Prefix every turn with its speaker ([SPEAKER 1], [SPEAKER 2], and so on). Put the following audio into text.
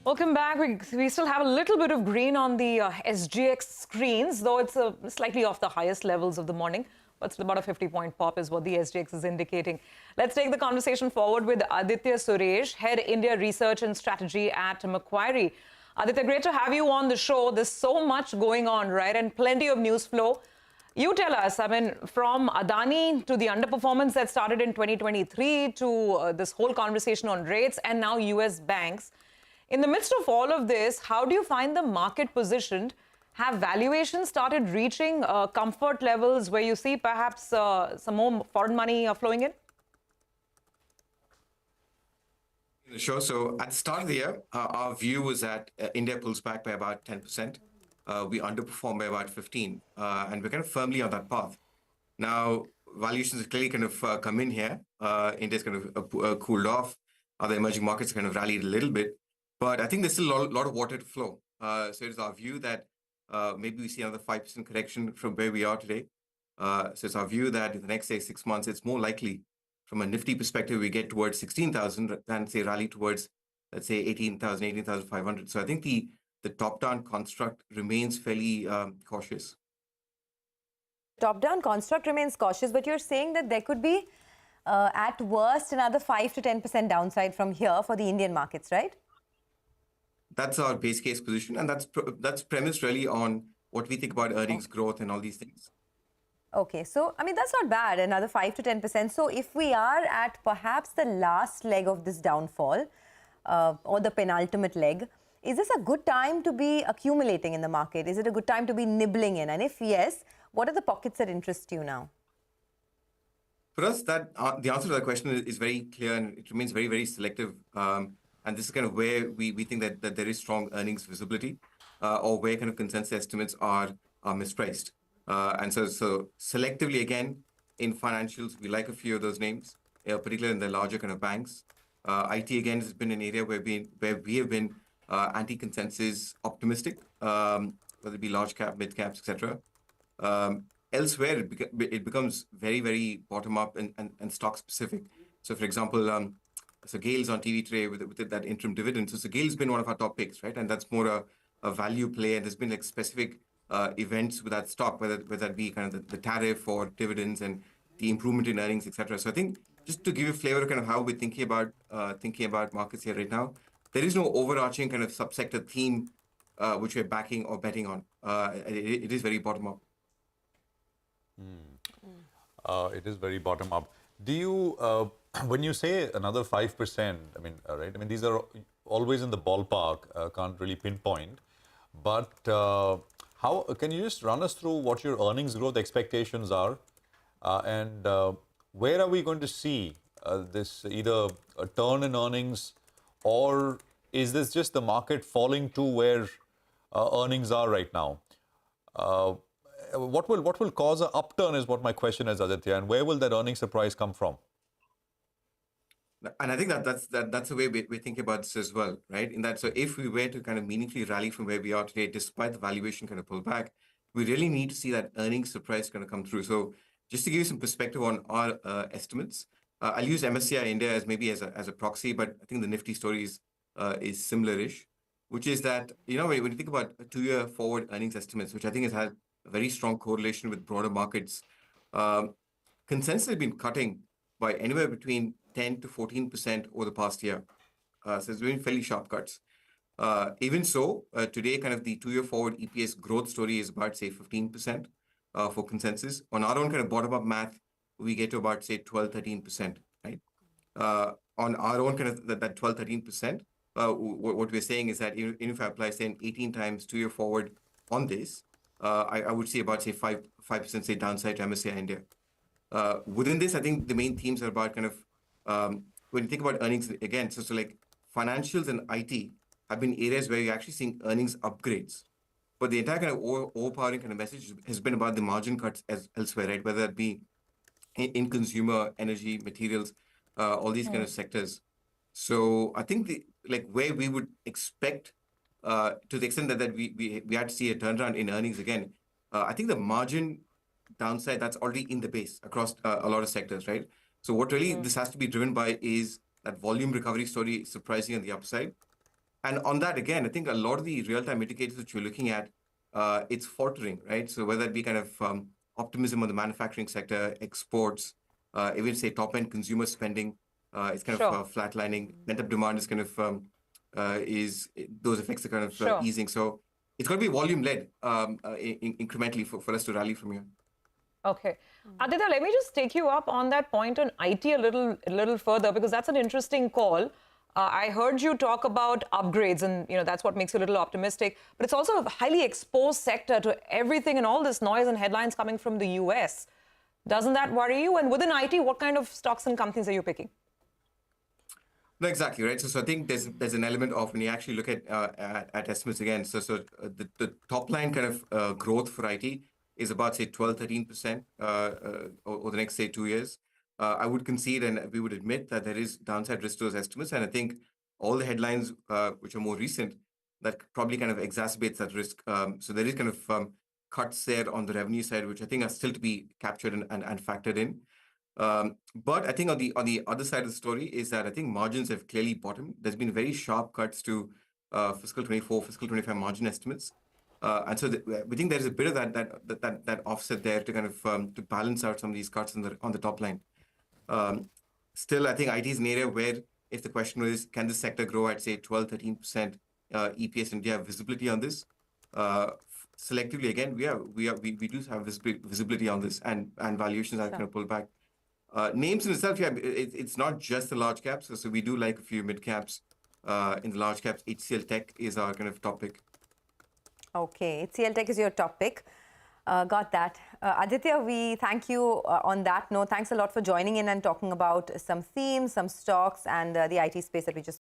[SPEAKER 1] Welcome back. We still have a little bit of green on the SGX screens, though it's slightly off the highest levels of the morning. But it's about a 50-point pop is what the SGX is indicating. Let's take the conversation forward with Aditya Suresh, Head India Research and Strategy at Macquarie. Aditya, great to have you on the show. There's so much going on, right? And plenty of news flow. You tell us, I mean, from Adani to the underperformance that started in 2023 to this whole conversation on rates and now US banks. In the midst of all of this, how do you find the market positioned? Have valuations started reaching comfort levels where you see perhaps some more foreign money flowing in?
[SPEAKER 2] Sure. So at the start of the year, our view was that India pulls back by about 10%. We underperform by about 15%, and we're kind of firmly on that path. Now, valuations have clearly kind of come in here. India's kind of cooled off. Other emerging markets kind of rallied a little bit. But I think there's still a lot of water to flow. So it's our view that maybe we see another 5% correction from where we are today. So it's our view that in the next, say, 6 months, it's more likely from a Nifty perspective, we get towards 16,000 than, say, rally towards, let's say, 18,000, 18,500. So I think the top-down construct remains fairly cautious.
[SPEAKER 3] Top-down construct remains cautious, but you're saying that there could be, at worst, another 5 to 10% downside from here for the Indian markets, right?
[SPEAKER 2] That's our base case position, and that's premised really on what we think about earnings growth and all these things.
[SPEAKER 3] Okay, so, I mean, that's not bad, another 5 to 10%. So if we are at perhaps the last leg of this downfall, or the penultimate leg, is this a good time to be accumulating in the market? Is it a good time to be nibbling in? And if yes, what are the pockets that interest you now?
[SPEAKER 2] For us, the answer to that question is very clear, and it remains very, very selective. And this is kind of where we think that there is strong earnings visibility, or where kind of consensus estimates are mispriced. And so selectively, again, in financials, we like a few of those names, particularly in the larger kind of banks. IT, again, has been an area where we have been anti-consensus optimistic, whether it be large cap, mid caps, etc. Elsewhere, it becomes very, very bottom up and stock specific. So, for example, so Gale's on TV today with that interim dividend. So Gale's been one of our top picks, right? And that's more a value play. And there's been like specific events with that stock, whether that be kind of the tariff or dividends and the improvement in earnings, etc. So I think just to give you a flavor of kind of how we're thinking about markets here right now, there is no overarching kind of subsector theme which we're backing or betting on. It is very bottom up.
[SPEAKER 4] It is very bottom up. Do you, when you say another 5%, I mean, right? I mean, these are always in the ballpark. Can't really pinpoint. But how can you just run us through what your earnings growth expectations are, and where are we going to see this either a turn in earnings, or is this just the market falling to where earnings are right now? What will cause an upturn is what my question is, Aditya, and where will that earnings surprise come from?
[SPEAKER 2] And I think that's the way we're thinking about this as well, right? In that, so if we were to kind of meaningfully rally from where we are today, despite the valuation kind of pull back, we really need to see that earnings surprise kind of come through. So just to give you some perspective on our estimates, I'll use MSCI India as maybe as a proxy, but I think the Nifty story is similar-ish, which is that, you know, when you think about 2-year forward earnings estimates, which I think has had a very strong correlation with broader markets, consensus has been cutting by anywhere between 10 to 14% over the past year. So there's been fairly sharp cuts. Even so, today, kind of the 2-year forward EPS growth story is about, say, 15% for consensus. On our own kind of bottom-up math, we get to about, say, 12, 13%, right? On our own kind of that 12, 13%, what we're saying is that even if I apply, say, an 18 times 2-year forward on this, I would see about, say, 5% say downside to MSCI India. Within this, I think the main themes are about kind of, when you think about earnings, again, so like financials and IT have been areas where you're actually seeing earnings upgrades. But the entire kind of overpowering kind of message has been about the margin cuts elsewhere, right? Whether it be in consumer, energy, materials, all these kind of sectors. So I think where we would expect, to the extent that we had to see a turnaround in earnings again, I think the margin downside, that's already in the base across a lot of sectors, right? So what really this has to be driven by is that volume recovery story surprising on the upside. And on that, again, I think a lot of the real-time indicators that you're looking at, it's faltering, right? So whether it be kind of optimism on the manufacturing sector, exports, even say top-end consumer spending, it's kind
[SPEAKER 1] Sure.
[SPEAKER 2] of flatlining. Pent-up demand is kind of those effects are kind of
[SPEAKER 1] Sure.
[SPEAKER 2] easing. So it's going to be volume-led incrementally for us to rally from here.
[SPEAKER 1] Okay. Aditya, let me just take you up on that point on IT a little further, because that's an interesting call. I heard you talk about upgrades, and that's what makes you a little optimistic. But it's also a highly exposed sector to everything and all this noise and headlines coming from the US. Doesn't that worry you? And within IT, what kind of stocks and companies are you picking?
[SPEAKER 2] No, exactly, right. So I think there's an element of when you actually look at estimates again. The top line kind of growth for IT is about say 12-13% over the next say 2 years. I would concede and we would admit that there is downside risk to those estimates, and I think all the headlines which are more recent that probably kind of exacerbates that risk. So there is kind of cuts there on the revenue side, which I think are still to be captured and factored in. But I think on the other side of the story is that I think margins have clearly bottomed. There's been very sharp cuts to fiscal 24, fiscal 25 margin estimates, and so we think there's a bit of that offset there to kind of to balance out some of these cuts on the top line. Still, I think IT is an area where if the question is, can this sector grow at say 12-13% EPS, and do you have visibility on this? Selectively, again, we do have visibility on this, and valuations are kind of pulled back. Names in itself, yeah, it's not just the large caps. So we do like a few mid caps. In the large caps, HCL Tech is our kind of top pick.
[SPEAKER 3] Okay, HCL Tech is your top pick. Got that. Aditya, we thank you on that note. Thanks a lot for joining in and talking about some themes, some stocks, and the IT space that we just